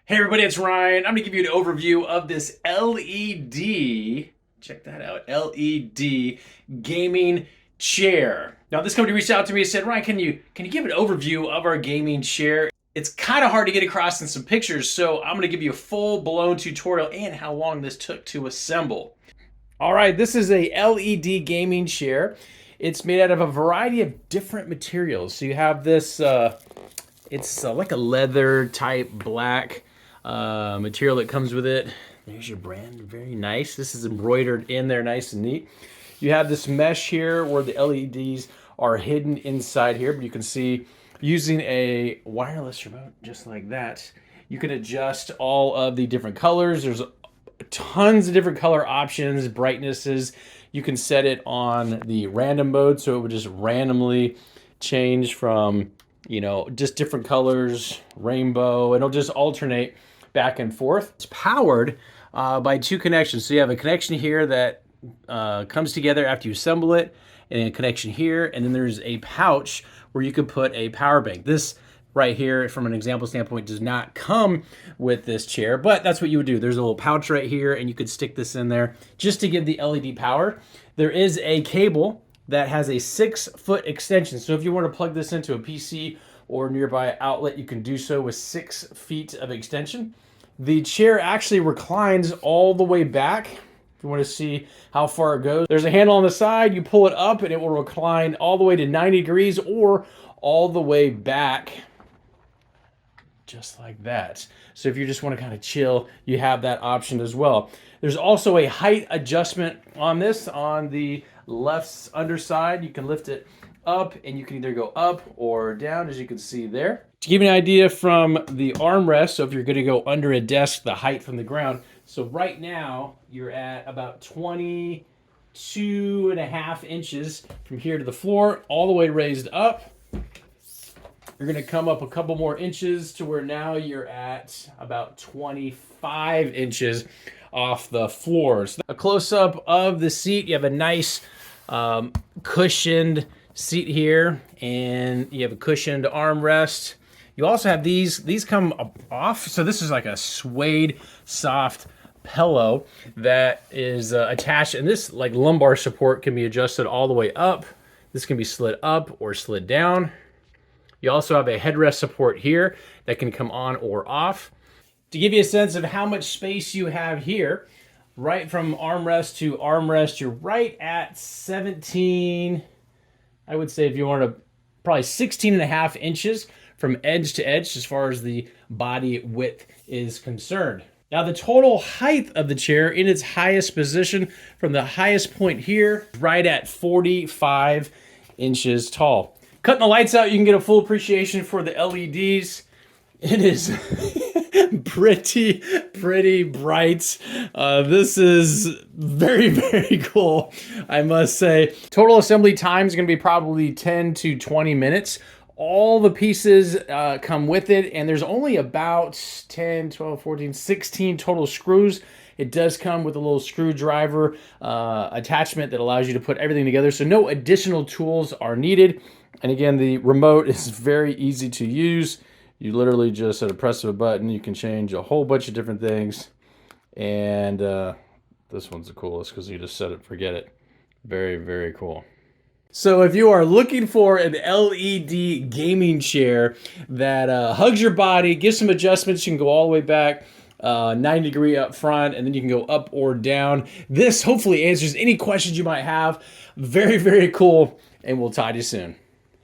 Hey everybody, it's Ryan. I'm gonna give you an overview of this LED, check that out, LED gaming chair. Now this company reached out to me and said, Ryan, can you give an overview of our gaming chair? It's kind of hard to get across in some pictures, so I'm gonna give you a full-blown tutorial and how long this took to assemble. All right, this is a LED gaming chair. It's made out of a variety of different materials. So you have this, it's like a leather type black material that comes with it. There's your brand, very nice. This is embroidered in there nice and neat. You have this mesh here where the LEDs are hidden inside here, but you can see using a wireless remote just like that, you can adjust all of the different colors. There's tons of different color options, brightnesses. You can set it on the random mode, so it would just randomly change from, just different colors, rainbow. It'll just alternate back and forth. It's powered by two connections. So you have a connection here that comes together after you assemble it, and a connection here, and then there's a pouch where you could put a power bank. This right here, from an example standpoint, does not come with this chair, but that's what you would do. There's a little pouch right here, and you could stick this in there just to give the LED power. There is a cable that has a 6-foot extension. So if you want to plug this into a PC or nearby outlet, you can do so with 6 feet of extension. The chair actually reclines all the way back. If you want to see how far it goes, there's a handle on the side. You pull it up and it will recline all the way to 90 degrees or all the way back, just like that. So if you just want to kind of chill, you have that option as well. There's also a height adjustment on this. On the left underside, you can lift it up, and you can either go up or down, as you can see there. To give you an idea from the armrest, so if you're going to go under a desk, the height from the ground. So right now, you're at about 22.5 inches from here to the floor, all the way raised up. You're going to come up a couple more inches to where now you're at about 25 inches off the floor. So a close-up of the seat. You have a nice cushioned seat here, and you have a cushioned armrest. You also have these come off. So this is like a suede soft pillow that is attached, and this like lumbar support can be adjusted all the way up. This can be slid up or slid down. You also have a headrest support here that can come on or off. To give you a sense of how much space you have here, right from armrest to armrest, you're right at 17, I would say if you want to, probably 16.5 inches from edge to edge as far as the body width is concerned. Now the total height of the chair in its highest position from the highest point here, right at 45 inches tall. Cutting the lights out, you can get a full appreciation for the LEDs. It is pretty bright. This is very, very cool, I must say. Total assembly time is going to be probably 10 to 20 minutes. All the pieces come with it, and there's only about 10, 12, 14, 16 total screws. It does come with a little screwdriver attachment that allows you to put everything together, so no additional tools are needed. And again, the remote is very easy to use. You literally just, at a press of a button, you can change a whole bunch of different things. And this one's the coolest because you just set it, forget it. Very, very cool. So if you are looking for an LED gaming chair that hugs your body, gives some adjustments, you can go all the way back, 90 degree up front, and then you can go up or down. This hopefully answers any questions you might have. Very, very cool, and we'll talk to you soon.